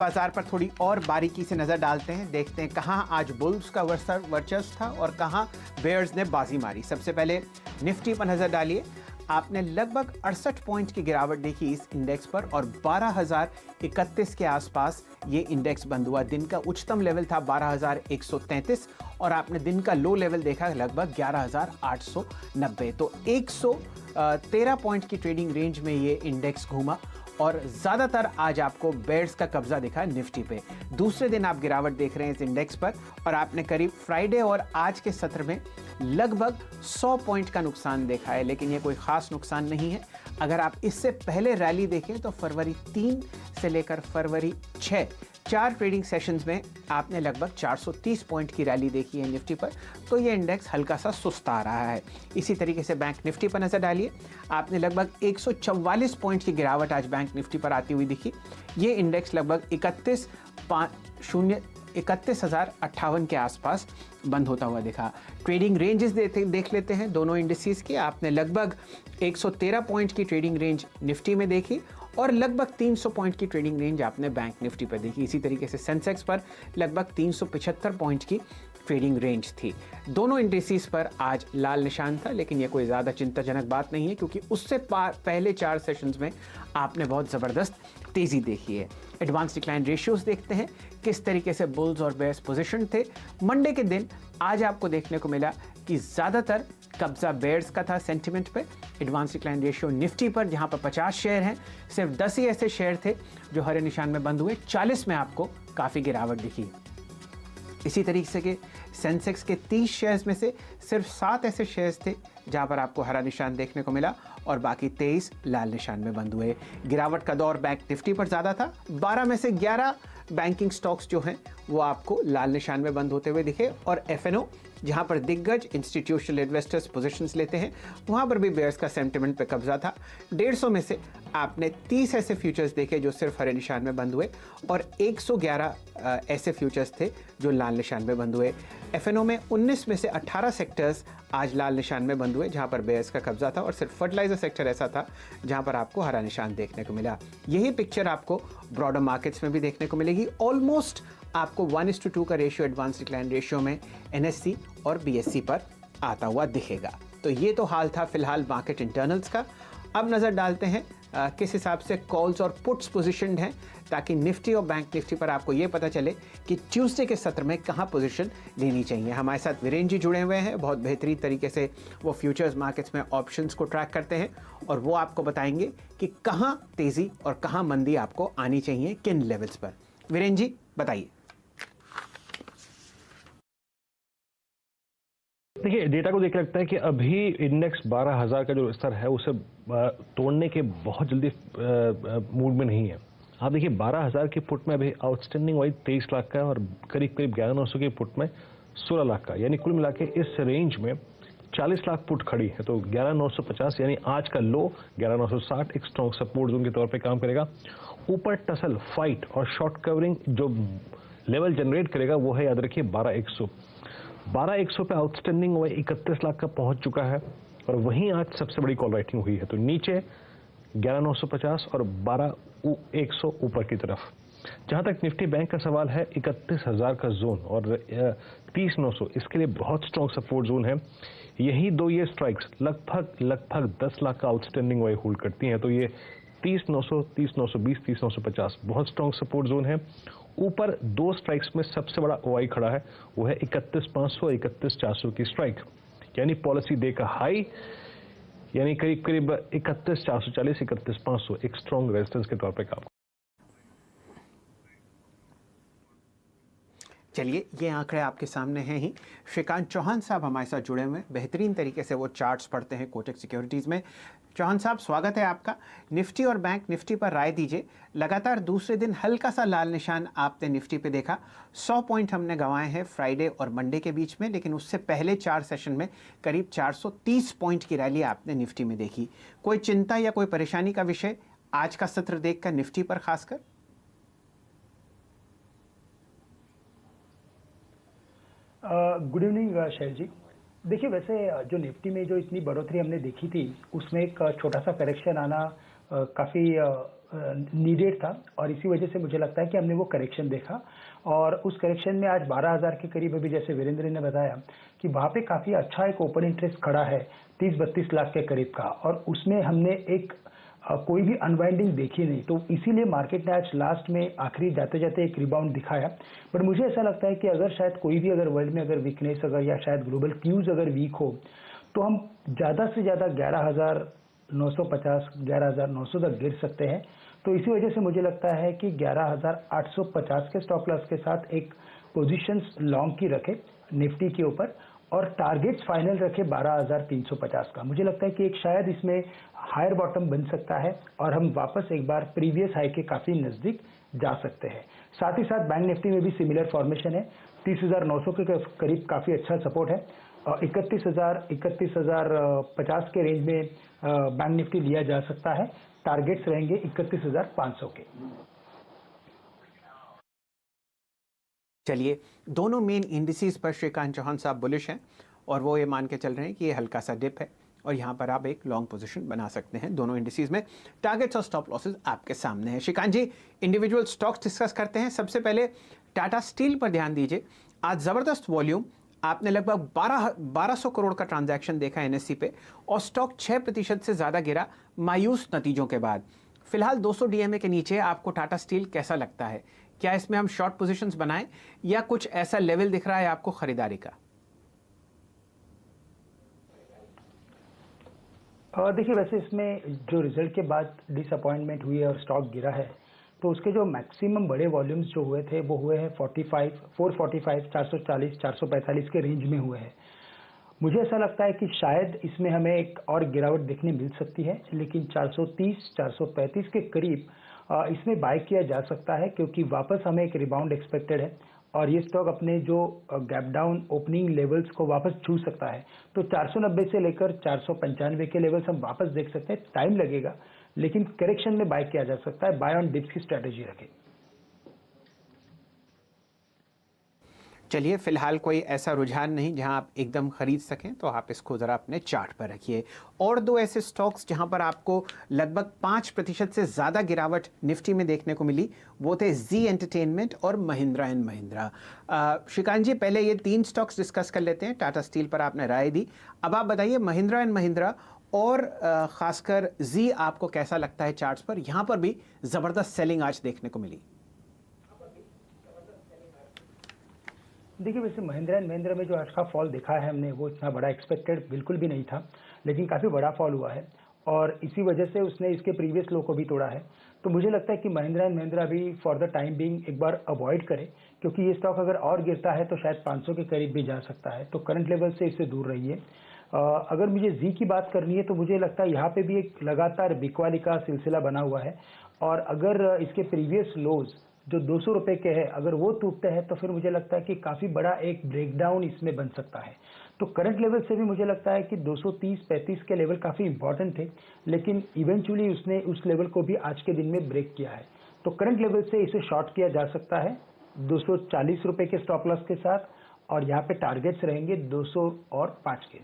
बाजार पर थोड़ी और बारीकी से नजर डालते हैं, देखते हैं कहां आज बुल्स का वर्चस्व था और कहां बेयर्स ने बाजी मारी। सबसे पहले निफ्टी पर नजर डालिए। आपने लगभग 68 पॉइंट की गिरावट देखी इस इंडेक्स पर और 12,031 के आसपास ये इंडेक्स बंद हुआ। दिन का उच्चतम लेवल था 12,133 और आपने दिन का लो लेवल देखा लगभग 11,890। तो 113 पॉइंट की ट्रेडिंग रेंज में ये इंडेक्स घूमा और ज़्यादातर आज आपको बेयर्स का कब्जा दिखा निफ्टी पे। दूसरे दिन आप गिरावट देख रहे हैं इस इंडेक्स पर और आपने करीब फ्राइडे और आज के सत्र में लगभग 100 पॉइंट का नुकसान देखा है, लेकिन ये कोई ख़ास नुकसान नहीं है। अगर आप इससे पहले रैली देखें तो फरवरी 3 से लेकर फरवरी 6 4 ट्रेडिंग सेशंस में आपने लगभग 430 पॉइंट की रैली देखी है निफ्टी पर, तो ये इंडेक्स हल्का सा सुस्त आ रहा है। इसी तरीके से बैंक निफ्टी पर नजर डालिए। आपने लगभग 144 पॉइंट की गिरावट आज बैंक निफ्टी पर आती हुई दिखी। ये इंडेक्स लगभग 31,058 के आसपास बंद होता हुआ दिखा। ट्रेडिंग रेंजेस देख लेते हैं दोनों इंडिसेस की। आपने लगभग 113 पॉइंट की ट्रेडिंग रेंज निफ्टी में देखी और लगभग 300 पॉइंट की ट्रेडिंग रेंज आपने बैंक निफ्टी पर देखी। इसी तरीके से सेंसेक्स पर लगभग 375 पॉइंट की ट्रेडिंग रेंज थी। दोनों इंडिसेस पर आज लाल निशान था, लेकिन यह कोई ज़्यादा चिंताजनक बात नहीं है क्योंकि उससे पहले 4 सेशंस में आपने बहुत ज़बरदस्त तेज़ी देखी है। एडवांस डिक्लाइन रेशियोज देखते हैं किस तरीके से बुल्स और बेयर्स पोजीशन थे। मंडे के दिन आज आपको देखने को मिला कि ज़्यादातर कब्जा बेयर्स का था सेंटिमेंट पे। एडवांस डिक्लाइन रेशियो निफ्टी पर जहां पर 50 शेयर हैं, सिर्फ 10 ही ऐसे शेयर थे जो हरे निशान में बंद हुए। 40 में आपको काफ़ी गिरावट दिखी। इसी तरीके से सेंसेक्स के 30 शेयर्स में से सिर्फ 7 ऐसे शेयर्स थे जहां पर आपको हरा निशान देखने को मिला और बाकी 23 लाल निशान में बंद हुए। गिरावट का दौर बैंक निफ्टी पर ज़्यादा था। 12 में से 11 बैंकिंग स्टॉक्स जो हैं वो आपको लाल निशान में बंद होते हुए दिखे और एफएनओ जहां पर दिग्गज इंस्टीट्यूशनल इन्वेस्टर्स पोजीशंस लेते हैं वहां पर भी बेयर्स का सेंटिमेंट पे कब्जा था। 150 में से आपने 30 ऐसे फ्यूचर्स देखे जो सिर्फ हरे निशान में बंद हुए और 111 ऐसे फ्यूचर्स थे जो लाल निशान में बंद हुए। एफएनओ में 19 में से 18 सेक्टर्स आज लाल निशान में बंद हुए जहां पर बेयर्स का कब्जा था और सिर्फ फर्टिलाइजर सेक्टर ऐसा था जहां पर आपको हरा निशान देखने को मिला। यही पिक्चर आपको ब्रॉडर मार्केट्स में भी देखने को मिलेगी। ऑलमोस्ट आपको 1:2 का रेशियो एडवांस डिक्लाइन रेशियो में एनएससी और बीएससी पर आता हुआ दिखेगा। तो ये तो हाल था फिलहाल मार्केट इंटरनल्स का। अब नज़र डालते हैं किस हिसाब से कॉल्स और पुट्स पोजिशन हैं ताकि निफ्टी और बैंक निफ्टी पर आपको ये पता चले कि ट्यूसडे के सत्र में कहाँ पोजीशन लेनी चाहिए। हमारे साथ वीरेंद्र जी जुड़े हुए हैं। बहुत बेहतरीन तरीके से वो फ्यूचर्स मार्केट्स में ऑप्शंस को ट्रैक करते हैं और वो आपको बताएंगे कि कहाँ तेज़ी और कहाँ मंदी आपको आनी चाहिए, किन लेवल्स पर। वीरेंद्र जी बताइए। देखिए, डेटा को देख लगता है कि अभी इंडेक्स 12,000 का जो स्तर है उसे तोड़ने के बहुत जल्दी मूड में नहीं है। आप देखिए 12,000 की पुट में अभी आउटस्टैंडिंग वाइज 23 लाख का है और करीब 11,900 की पुट में 16 लाख का, यानी कुल मिला के इस रेंज में 40 लाख पुट खड़ी है। तो 11,950 यानी आज का लो 11,960 एक स्ट्रॉन्ग सपोर्ट जोन के तौर पे काम करेगा। ऊपर टसल, फाइट और शॉर्ट कवरिंग जो लेवल जनरेट करेगा वो है, याद रखिए, 12,100 पे आउटस्टैंडिंग हुआ 31 लाख का पहुंच चुका है और वहीं आज सबसे बड़ी कॉल राइटिंग हुई है। तो नीचे 11,950 और 12,100 ऊपर की तरफ। जहां तक निफ्टी बैंक का सवाल है, 31,000 का जोन और 30,900 इसके लिए बहुत स्ट्रॉन्ग सपोर्ट जोन है। यही दो ये स्ट्राइक्स लगभग 10 लाख का आउटस्टैंडिंग वाई होल्ड करती हैं। तो ये 30,900, 30,920, 30,950 बहुत स्ट्रॉन्ग सपोर्ट जोन है। ऊपर दो स्ट्राइक्स में सबसे बड़ा ओआई खड़ा है, वो है 31,500, 31,400 की स्ट्राइक, यानी पॉलिसी डे का हाई, यानी करीब 31,440, 31,500 एक स्ट्रॉन्ग रेजिस्टेंस के तौर पे काम। चलिए, ये आंकड़े आपके सामने हैं ही। श्रीकांत चौहान साहब हमारे साथ जुड़े हुए हैं, बेहतरीन तरीके से वो चार्ट्स पढ़ते हैं कोटक सिक्योरिटीज़ में। चौहान साहब, स्वागत है आपका। निफ्टी और बैंक निफ्टी पर राय दीजिए। लगातार दूसरे दिन हल्का सा लाल निशान आपने निफ्टी पे देखा। 100 पॉइंट हमने गंवाए हैं फ्राइडे और मंडे के बीच में, लेकिन उससे पहले 4 सेशन में करीब 430 पॉइंट की रैली आपने निफ्टी में देखी। कोई चिंता या कोई परेशानी का विषय आज का सत्र देखकर निफ्टी पर खासकर? गुड इवनिंग शैल जी। देखिए, वैसे जो निफ्टी में जो इतनी बढ़ोतरी हमने देखी थी उसमें एक छोटा सा करेक्शन आना काफ़ी नीडेड था और इसी वजह से मुझे लगता है कि हमने वो करेक्शन देखा और उस करेक्शन में आज 12,000 के करीब अभी जैसे वीरेंद्र ने बताया कि वहाँ पे काफ़ी अच्छा एक ओपन इंटरेस्ट खड़ा है 30-32 लाख के करीब का और उसमें हमने एक कोई भी अनवाइंडिंग देखी नहीं, तो इसीलिए मार्केट ने आज लास्ट में आखिरी जाते जाते एक रिबाउंड दिखाया। बट मुझे ऐसा लगता है कि अगर शायद कोई भी अगर वर्ल्ड में अगर वीकनेस अगर या शायद ग्लोबल क्यूज अगर वीक हो तो हम ज़्यादा से ज़्यादा 11,950 11,900 तक गिर सकते हैं। तो इसी वजह से मुझे लगता है कि 11,850 के स्टॉप लॉस के साथ एक पोजीशंस लॉन्ग की रखे निफ्टी के ऊपर और टारगेट्स फाइनल रखे 12,350 का। मुझे लगता है कि एक शायद इसमें हायर बॉटम बन सकता है और हम वापस एक बार प्रीवियस हाई के काफ़ी नज़दीक जा सकते हैं। साथ ही साथ बैंक निफ्टी में भी सिमिलर फॉर्मेशन है, 30,900 के करीब काफ़ी अच्छा सपोर्ट है और 31,50 के रेंज में बैंक निफ्टी लिया जा सकता है। टारगेट्स रहेंगे 31,500 के। चलिए, दोनों मेन इंडिसेस पर श्रीकांत चौहान साहब बुलिश हैं और वो ये मान के चल रहे हैं कि ये हल्का सा डिप है और यहाँ पर आप एक लॉन्ग पोजीशन बना सकते हैं। दोनों इंडिसेस में टारगेट्स और स्टॉप लॉसेस आपके सामने हैं। श्रीकांत जी, इंडिविजुअल स्टॉक्स डिस्कस करते हैं। सबसे पहले टाटा स्टील पर ध्यान दीजिए। आज ज़बरदस्त वॉल्यूम, आपने लगभग 1200 करोड़ का ट्रांजैक्शन देखा एनएससी पे और स्टॉक 6% से ज़्यादा गिरा मायूस नतीजों के बाद। फिलहाल 200 डीएमए के नीचे आपको टाटा स्टील कैसा लगता है? क्या इसमें हम शॉर्ट पोजीशंस बनाएं या कुछ ऐसा लेवल दिख रहा है आपको खरीदारी का? देखिए, वैसे इसमें जो रिजल्ट के बाद डिसअपॉइंटमेंट हुई है और स्टॉक गिरा है तो उसके जो मैक्सिमम बड़े वॉल्यूम्स जो हुए थे वो हुए हैं 445, 440, 445 के रेंज में हुए हैं। मुझे ऐसा लगता है कि शायद इसमें हमें एक और गिरावट देखने मिल सकती है, लेकिन 430, 435 के करीब इसमें बाय किया जा सकता है क्योंकि वापस हमें एक रिबाउंड एक्सपेक्टेड है और ये स्टॉक अपने जो गैप डाउन ओपनिंग लेवल्स को वापस छू सकता है। तो 490 से लेकर 495 के लेवल्स हम वापस देख सकते हैं। टाइम लगेगा लेकिन करेक्शन में बाय किया जा सकता है। बाय ऑन डिप्स की स्ट्रेटेजी रखें। चलिए, फिलहाल कोई ऐसा रुझान नहीं जहां आप एकदम खरीद सकें, तो आप इसको ज़रा अपने चार्ट पर रखिए। और दो ऐसे स्टॉक्स जहां पर आपको लगभग 5% से ज़्यादा गिरावट निफ्टी में देखने को मिली, वो थे जी एंटरटेनमेंट और महिंद्रा एंड महिंद्रा। श्रीकांत जी, पहले ये 3 स्टॉक्स डिस्कस कर लेते हैं। टाटा स्टील पर आपने राय दी, अब आप बताइए महिंद्रा एंड महिंद्रा और ख़ासकर जी आपको कैसा लगता है चार्ट्स पर? यहाँ पर भी ज़बरदस्त सेलिंग आज देखने को मिली। देखिए, वैसे महिंद्रा एंड महिंद्रा में जो आज का फॉल देखा है हमने वो इतना बड़ा एक्सपेक्टेड बिल्कुल भी नहीं था, लेकिन काफ़ी बड़ा फॉल हुआ है और इसी वजह से उसने इसके प्रीवियस लो को भी तोड़ा है। तो मुझे लगता है कि महिंद्रा एंड महिंद्रा भी फॉर द टाइम बीइंग एक बार अवॉइड करे क्योंकि ये स्टॉक अगर और गिरता है तो शायद 500 के करीब भी जा सकता है। तो करंट लेवल से इससे दूर रहिए। अगर मुझे जी की बात करनी है तो मुझे लगता है यहाँ पे भी एक लगातार बिकवाली का सिलसिला बना हुआ है और अगर इसके प्रीवियस लोज जो 200 रुपए के हैं अगर वो टूटते हैं तो फिर मुझे लगता है कि काफ़ी बड़ा एक ब्रेकडाउन इसमें बन सकता है। तो करंट लेवल से भी मुझे लगता है कि 230-35 के लेवल काफ़ी इंपॉर्टेंट थे, लेकिन इवेंचुअली उसने उस लेवल को भी आज के दिन में ब्रेक किया है। तो करंट लेवल से इसे शॉर्ट किया जा सकता है 240 रुपए के स्टॉप लॉस के साथ और यहाँ पे टारगेट्स रहेंगे 205 के।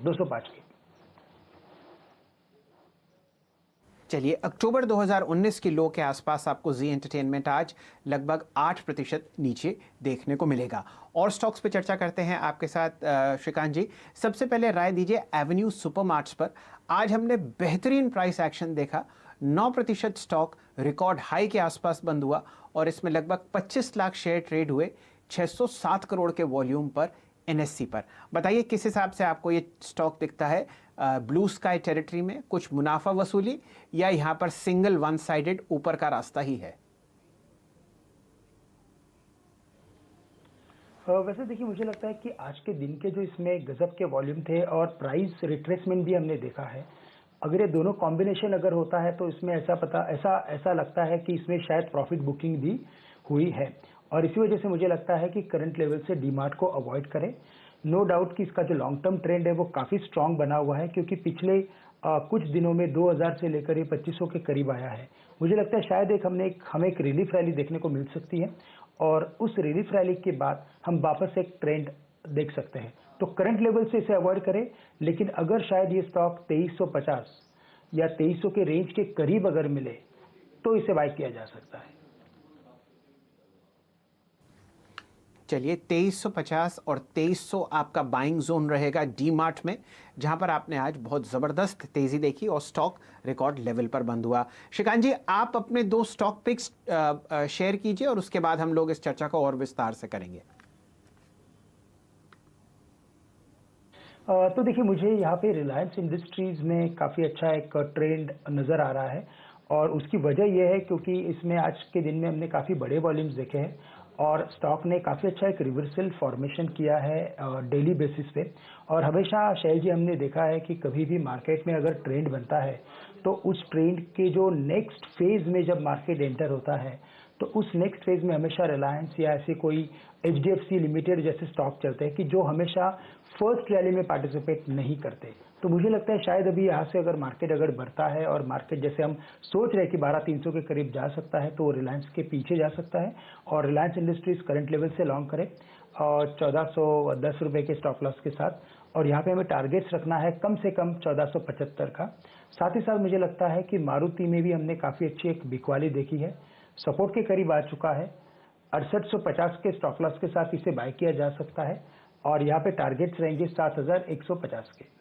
चलिए, अक्टूबर 2019 की लो के आसपास आपको जी एंटरटेनमेंट आज लगभग 8% नीचे देखने को मिलेगा। और स्टॉक्स पे चर्चा करते हैं आपके साथ श्रीकांत जी। सबसे पहले राय दीजिए एवेन्यू सुपरमार्ट्स पर। आज हमने बेहतरीन प्राइस एक्शन देखा, 9% स्टॉक रिकॉर्ड हाई के आसपास बंद हुआ और इसमें लगभग 25 लाख शेयर ट्रेड हुए 607 करोड़ के वॉल्यूम पर एनएससी पर। बताइए किस हिसाब से आपको ये स्टॉक दिखता है? ब्लू स्काई टेरिटरी में कुछ मुनाफा वसूली या यहाँ पर सिंगल वन साइडेड ऊपर का रास्ता ही है? वैसे देखिए, मुझे लगता है कि आज के दिन के जो इसमें गजब के वॉल्यूम थे और प्राइस रिट्रेसमेंट भी हमने देखा है। अगर ये दोनों कॉम्बिनेशन अगर होता है तो इसमें ऐसा लगता है कि इसमें शायद प्रॉफिट बुकिंग भी हुई है और इसी वजह से मुझे लगता है कि करंट लेवल से डीमार्ट को अवॉइड करें। नो डाउट कि इसका जो लॉन्ग टर्म ट्रेंड है वो काफ़ी स्ट्रांग बना हुआ है क्योंकि पिछले कुछ दिनों में 2000 से लेकर ये 2500 के करीब आया है। मुझे लगता है शायद हमें एक रिलीफ रैली देखने को मिल सकती है और उस रिलीफ रैली के बाद हम वापस एक ट्रेंड देख सकते हैं। तो करंट लेवल से इसे अवॉइड करें, लेकिन अगर शायद ये स्टॉक 2350 या 2300 के रेंज के करीब अगर मिले तो इसे बाय किया जा सकता है। चलिए 2350 और 2300 आपका बाइंग जोन रहेगा डी मार्ट में, जहां पर आपने आज बहुत ज़बरदस्त तेज़ी देखी और स्टॉक रिकॉर्ड लेवल पर बंद हुआ। श्रीकांत जी, आप अपने 2 स्टॉक पिक्स शेयर कीजिए और उसके बाद हम लोग इस चर्चा को और विस्तार से करेंगे। तो देखिए, मुझे यहाँ पे रिलायंस इंडस्ट्रीज में काफ़ी अच्छा एक ट्रेंड नज़र आ रहा है और उसकी वजह यह है क्योंकि इसमें आज के दिन में हमने काफ़ी बड़े वॉल्यूम्स देखे हैं और स्टॉक ने काफ़ी अच्छा एक रिवर्सल फॉर्मेशन किया है डेली बेसिस पे। और हमेशा शैल जी हमने देखा है कि कभी भी मार्केट में अगर ट्रेंड बनता है तो उस ट्रेंड के जो नेक्स्ट फेज में जब मार्केट एंटर होता है तो उस नेक्स्ट फेज में हमेशा रिलायंस या ऐसे कोई HDFC लिमिटेड जैसे स्टॉक चलते हैं कि जो हमेशा फर्स्ट रैली में पार्टिसिपेट नहीं करते। तो मुझे लगता है शायद अभी यहाँ से अगर मार्केट अगर बढ़ता है और मार्केट जैसे हम सोच रहे हैं कि 12300 के करीब जा सकता है, तो वो रिलायंस के पीछे जा सकता है और रिलायंस इंडस्ट्रीज करंट लेवल से लॉन्ग करे और 1410 रुपये के स्टॉप लॉस के साथ। और यहाँ पे हमें टारगेट्स रखना है कम से कम 1475 का। साथ ही साथ मुझे लगता है कि मारुति में भी हमने काफ़ी अच्छी एक बिकवाली देखी है, सपोर्ट के करीब आ चुका है। 6850 के स्टॉप लॉस के साथ इसे बाय किया जा सकता है और यहाँ पे टारगेट्स रहेंगे 7150 के।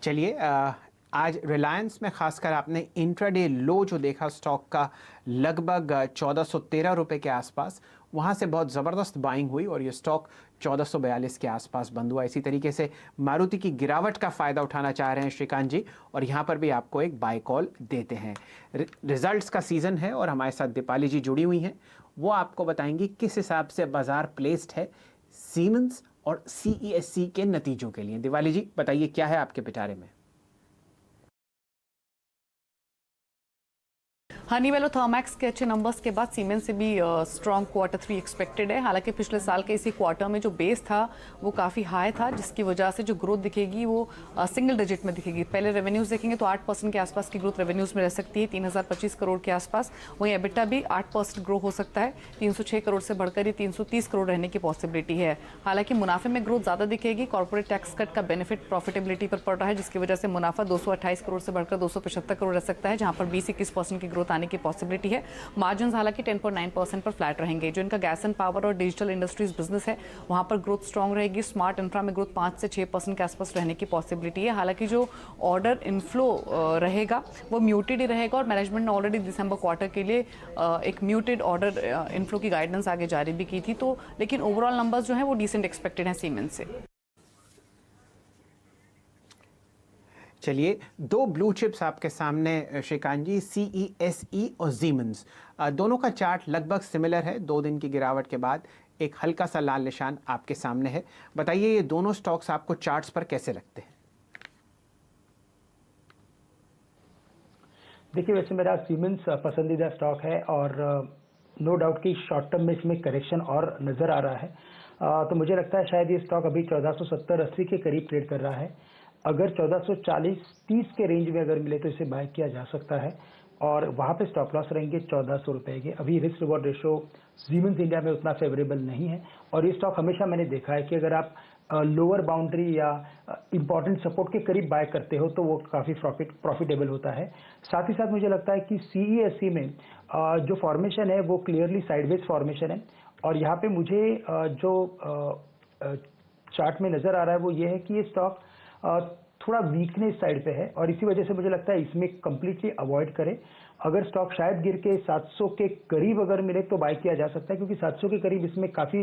चलिए, आज रिलायंस में खासकर आपने इंट्राडे लो जो देखा स्टॉक का लगभग 1413 रुपये के आसपास, वहाँ से बहुत ज़बरदस्त बाइंग हुई और ये स्टॉक 1442 के आसपास बंद हुआ। इसी तरीके से मारुति की गिरावट का फ़ायदा उठाना चाह रहे हैं श्रीकांत जी और यहाँ पर भी आपको एक बाय कॉल देते हैं। रिजल्ट्स का सीज़न है और हमारे साथ दीपाली जी जुड़ी हुई हैं, वो आपको बताएंगी किस हिसाब से बाज़ार प्लेस्ड है सीमेंस और CESC के नतीजों के लिए। दिवाली जी बताइए, क्या है आपके पिटारे में? हनीवेल और थर्मैक्स के अच्छे नंबर्स के बाद सीमेंस से भी स्ट्रॉन्ग Q3 एक्सपेक्टेड है। हालांकि पिछले साल के इसी क्वार्टर में जो बेस था वो काफ़ी हाई था, जिसकी वजह से जो ग्रोथ दिखेगी वो सिंगल डिजिट में दिखेगी। पहले रेवेन्यूज देखेंगे तो 8% के आसपास की ग्रोथ रेवेन्यूज में रह सकती है, 3025 करोड़ के आसपास। वहीं एबिटा भी 8% ग्रो हो सकता है, 306 करोड़ से बढ़कर ये 330 करोड़ रहने की पॉसिबिलिटी है। हालांकि मुनाफे में ग्रोथ ज़्यादा दिखेगी, कॉर्पोरेट टैक्स कट का बेनिफिट प्रॉफिटेबिलिटी पर पड़ रहा है, जिसकी वजह से मुनाफा 228 करोड़ से बढ़कर 275 करोड़ रह सकता है, जहाँ पर 20-21% की ग्रोथ आने की पॉसिबिलिटी है। मार्जिन हालांकि 10.9% पर फ्लैट रहेंगे। जो इनका गैस एंड पावर और डिजिटल इंडस्ट्रीज बिजनेस है वहां पर ग्रोथ स्ट्रांग रहेगी। स्मार्ट इंफ्रा में ग्रोथ 5 से 6% के आसपास रहने की पॉसिबिलिटी है। हालांकि जो ऑर्डर इनफ्लो रहेगा वो म्यूटेड ही रहेगा और मैनेजमेंट ने ऑलरेडी दिसंबर क्वार्टर के लिए एक म्यूटेड ऑर्डर इनफ्लो की गाइडेंस आगे जारी भी की थी। तो लेकिन ओवरऑल नंबर्स जो है वो डिसेंट एक्सपेक्टेड हैं सीमेंस से। चलिए, 2 ब्लू चिप्स आपके सामने श्रीकांत जी, CESE और Siemens। दोनों का चार्ट लगभग सिमिलर है। 2 दिन की गिरावट के बाद एक हल्का सा लाल निशान आपके सामने है। बताइए, ये दोनों स्टॉक्स आपको चार्ट्स पर कैसे लगते हैं? देखिए, वैसे मेरा सीमेंस पसंदीदा स्टॉक है और नो डाउट कि शॉर्ट टर्म में इसमें करेक्शन और नज़र आ रहा है। तो मुझे लगता है शायद ये स्टॉक अभी 1470-80 के करीब ट्रेड कर रहा है। अगर 1440-30 के रेंज में अगर मिले तो इसे बाय किया जा सकता है और वहाँ पे स्टॉप लॉस रहेंगे 1400 रुपये के। अभी risk reward ratio siemens India में उतना फेवरेबल नहीं है और ये स्टॉक हमेशा मैंने देखा है कि अगर आप लोअर बाउंड्री या इंपॉर्टेंट सपोर्ट के करीब बाय करते हो तो वो काफ़ी प्रॉफिटेबल होता है। साथ ही साथ मुझे लगता है कि CESC में जो फॉर्मेशन है वो क्लियरली साइडवेज फॉर्मेशन है और यहाँ पे मुझे जो चार्ट में नज़र आ रहा है वो ये है कि ये स्टॉक थोड़ा वीकनेस साइड पे है और इसी वजह से मुझे लगता है इसमें कंप्लीटली अवॉइड करें। अगर स्टॉक शायद गिर के 700 के करीब अगर मिले तो बाय किया जा सकता है, क्योंकि 700 के करीब इसमें काफ़ी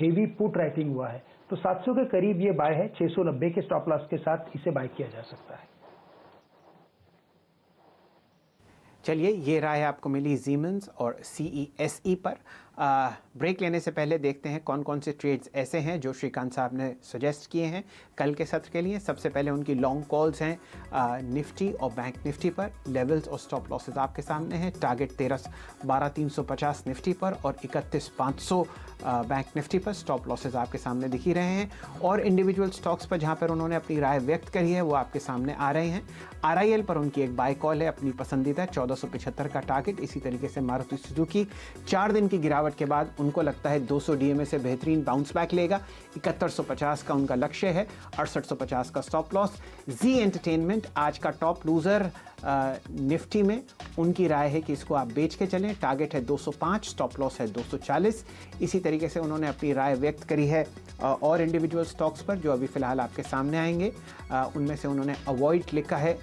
हेवी पुट राइटिंग हुआ है। तो 700 के करीब ये बाय है, 690 के स्टॉप लॉस के साथ इसे बाय किया जा सकता है। चलिए, ये राय आपको मिली Siemens और CESE पर। ब्रेक लेने से पहले देखते हैं कौन कौन से ट्रेड्स ऐसे हैं जो श्रीकांत साहब ने सजेस्ट किए हैं कल के सत्र के लिए। सबसे पहले उनकी लॉन्ग कॉल्स हैं निफ्टी और बैंक निफ्टी पर। लेवल्स और स्टॉप लॉसेस आपके सामने हैं। टारगेट 12,350 निफ्टी पर और 31,500 बैंक निफ्टी पर। स्टॉप लॉसेस आपके सामने दिख ही रहे हैं और इंडिविजुअल स्टॉक्स पर जहां पर उन्होंने अपनी राय व्यक्त करी है वो आपके सामने आ रहे हैं। RIL पर उनकी एक बाय कॉल है अपनी पसंदीदा 1475 का टारगेट। इसी तरीके से मारुति सुजुकी 4 दिन की गिरावट गिरावट के बाद उनको लगता है 200 डीएमए से बेहतरीन बाउंस बैक लेगा। 7150 का उनका लक्ष्य है, 6850 का स्टॉप लॉस। जी एंटरटेनमेंट आज का टॉप लूज़र निफ्टी में, उनकी राय है कि इसको आप बेच के चलें। टारगेट है 205, स्टॉप लॉस है 240। इसी तरीके से उन्होंने अपनी राय व्यक्त करी है और इंडिविजुअल स्टॉक्स पर जो अभी फ़िलहाल आपके सामने आएंगे। उनमें से उन्होंने अवॉइड लिखा है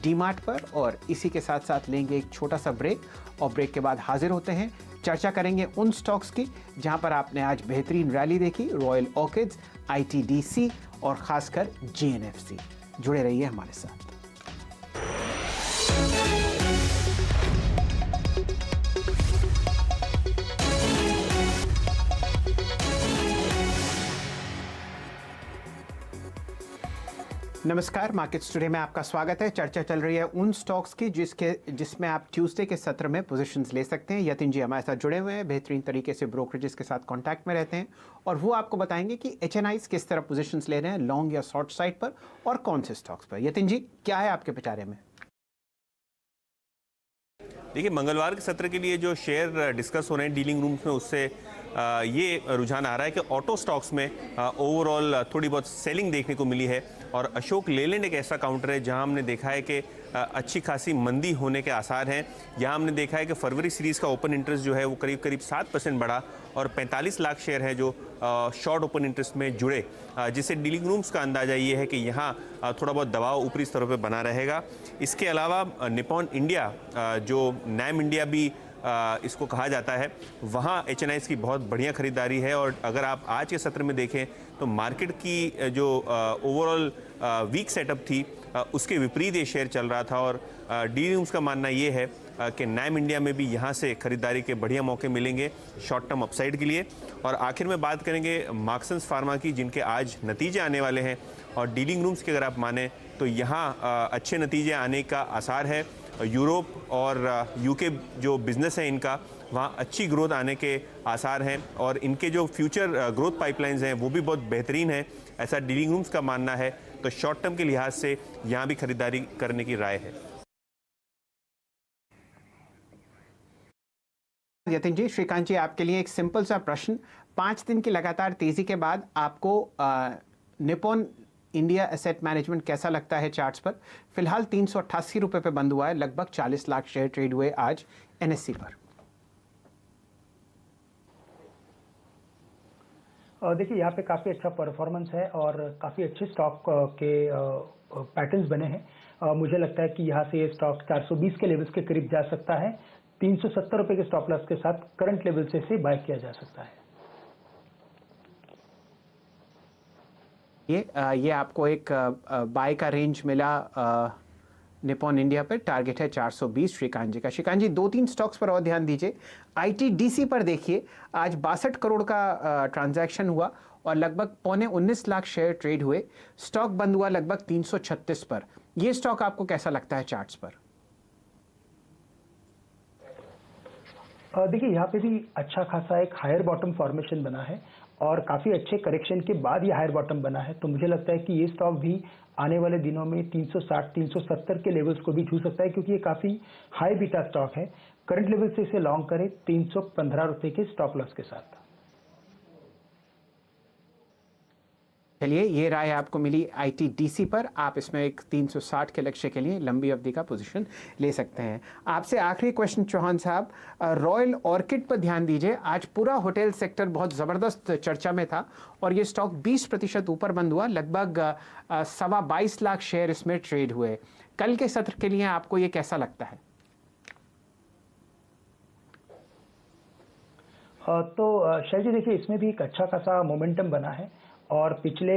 डीमार्ट पर। और इसी के साथ साथ लेंगे एक छोटा सा ब्रेक और ब्रेक के बाद हाजिर होते हैं, चर्चा करेंगे उन स्टॉक्स की जहां पर आपने आज बेहतरीन रैली देखी, रॉयल ऑर्किड्स, ITDC और खासकर JNFC। जुड़े रहिए हमारे साथ। नमस्कार, मार्केट्स टुडे में आपका स्वागत है। चर्चा चल रही है उन स्टॉक्स की जिसमें आप ट्यूसडे के सत्र में पोजीशंस ले सकते हैं। यतिन जी हमारे साथ जुड़े हुए हैं, बेहतरीन तरीके से ब्रोकरेजेस के साथ कांटेक्ट में रहते हैं और वो आपको बताएंगे कि HNIs किस तरह पोजीशंस ले रहे हैं, लॉन्ग या शॉर्ट साइड पर और कौन से स्टॉक्स पर। यतिन जी, क्या है आपके विचार में? देखिए, मंगलवार के सत्र के लिए जो शेयर डिस्कस हो रहे हैं डीलिंग रूम्स में, उससे ये रुझान आ रहा है कि ऑटो स्टॉक्स में ओवरऑल थोड़ी बहुत सेलिंग देखने को मिली है और अशोक लेलैंड एक ऐसा काउंटर है जहां हमने देखा है कि अच्छी खासी मंदी होने के आसार हैं। यहाँ हमने देखा है कि फरवरी सीरीज़ का ओपन इंटरेस्ट जो है वो करीब करीब 7% बढ़ा और 45 लाख शेयर है जो शॉर्ट ओपन इंटरेस्ट में जुड़े, जिससे डीलिंग रूम्स का अंदाज़ा ये है कि यहाँ थोड़ा बहुत दबाव ऊपरी स्तरों पर बना रहेगा। इसके अलावा निपॉन इंडिया, जो नैम इंडिया भी इसको कहा जाता है, वहाँ HNIs की बहुत बढ़िया खरीदारी है। और अगर आप आज के सत्र में देखें तो मार्केट की जो ओवरऑल वीक सेटअप थी उसके विपरीत ये शेयर चल रहा था और डी रूम्स का मानना ये है कि नैम इंडिया में भी यहाँ से खरीदारी के बढ़िया मौके मिलेंगे शॉर्ट टर्म अपसाइड के लिए। और आखिर में बात करेंगे मार्क्सन्स फार्मा की, जिनके आज नतीजे आने वाले हैं और डीलिंग रूम्स के अगर आप माने तो यहाँ अच्छे नतीजे आने का आसार है। यूरोप और UK जो बिज़नेस है इनका, वहाँ अच्छी ग्रोथ आने के आसार हैं और इनके जो फ्यूचर ग्रोथ पाइपलाइंस हैं वो भी बहुत बेहतरीन है, ऐसा डीलिंग रूम्स का मानना है। तो शॉर्ट टर्म के लिहाज से यहाँ भी खरीदारी करने की राय है। यतिन जी, श्रीकांत जी, आपके लिए एक सिंपल सा प्रश्न। 5 दिन की लगातार तेजी के बाद आपको निपॉन इंडिया एसेट मैनेजमेंट कैसा लगता है चार्ट्स पर? फिलहाल 388 रुपए पे बंद हुआ है, लगभग 40 लाख शेयर ट्रेड हुए आज NSE पर। देखिए, यहाँ पे काफ़ी अच्छा परफॉर्मेंस है और काफ़ी अच्छे स्टॉक के पैटर्न्स बने हैं। मुझे लगता है कि यहाँ से ये स्टॉक 420 के लेवल्स के करीब जा सकता है। 370 रुपए के स्टॉप लॉस के साथ करंट लेवल से इसे बाय किया जा सकता है। ये आपको एक बाय का रेंज मिला निपॉन इंडिया पर, टारगेट है 420 श्रीकांत जी का। श्रीकांत जी, 2-3 स्टॉक्स पर और ध्यान दीजिए। ITDC पर देखिए, आज 62 करोड़ का ट्रांजैक्शन हुआ और लगभग 19 लाख शेयर ट्रेड हुए। स्टॉक बंद हुआ लगभग 336 पर। यह स्टॉक आपको कैसा लगता है चार्ट्स पर? देखिए, यहाँ पे भी अच्छा खासा एक हायर बॉटम फॉर्मेशन बना है और काफ़ी अच्छे करेक्शन के बाद ये हायर बॉटम बना है। तो मुझे लगता है कि ये स्टॉक भी आने वाले दिनों में 360-370 के लेवल्स को भी छू सकता है, क्योंकि ये काफ़ी हाई बीटा स्टॉक है। करंट लेवल से इसे लॉन्ग करें 315 रुपए के स्टॉप लॉस के साथ। चलिए, ये राय आपको मिली ITDC पर। आप इसमें एक 360 के लक्ष्य के लिए लंबी अवधि का पोजीशन ले सकते हैं। आपसे आखिरी क्वेश्चन चौहान साहब, रॉयल ऑर्किड पर ध्यान दीजिए। आज पूरा होटल सेक्टर बहुत ज़बरदस्त चर्चा में था और ये स्टॉक 20% ऊपर बंद हुआ, लगभग 22.25 लाख शेयर इसमें ट्रेड हुए। कल के सत्र के लिए आपको ये कैसा लगता है? तो शायद जी, देखिए, इसमें भी एक अच्छा खासा मोमेंटम बना है और पिछले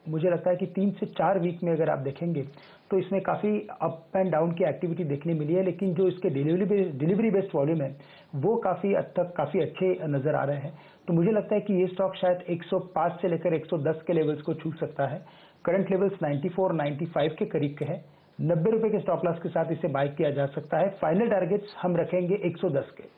मुझे लगता है कि 3 से 4 वीक में अगर आप देखेंगे तो इसमें काफ़ी अप एंड डाउन की एक्टिविटी देखने मिली है, लेकिन जो इसके डिलीवरी बेस्ड वॉल्यूम है वो काफ़ी हद तक काफ़ी अच्छे नज़र आ रहे हैं। तो मुझे लगता है कि ये स्टॉक शायद 105 से लेकर 110 के लेवल्स को छू सकता है। करंट लेवल्स 94-95 के करीब के हैं। 90 रुपए के स्टॉप लॉस के साथ इसे बाय किया जा सकता है। फाइनल टारगेट्स हम रखेंगे 110 के।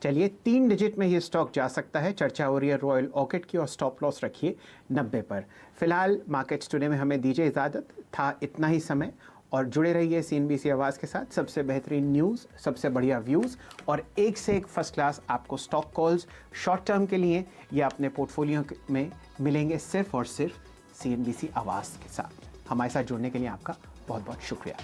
चलिए, 3 डिजिट में ये स्टॉक जा सकता है। चर्चा हो रही है रॉयल ऑर्किड की और स्टॉप लॉस रखिए 90 पर। फिलहाल मार्केट्स टुडे में हमें दीजिए इजाज़त। था इतना ही समय और जुड़े रहिए CNBC आवाज़ के साथ। सबसे बेहतरीन न्यूज़, सबसे बढ़िया व्यूज़ और एक से एक फर्स्ट क्लास आपको स्टॉक कॉल्स शॉर्ट टर्म के लिए या अपने पोर्टफोलियो में मिलेंगे सिर्फ और सिर्फ CNBC आवाज़ के साथ। हमारे साथ जुड़ने के लिए आपका बहुत बहुत शुक्रिया।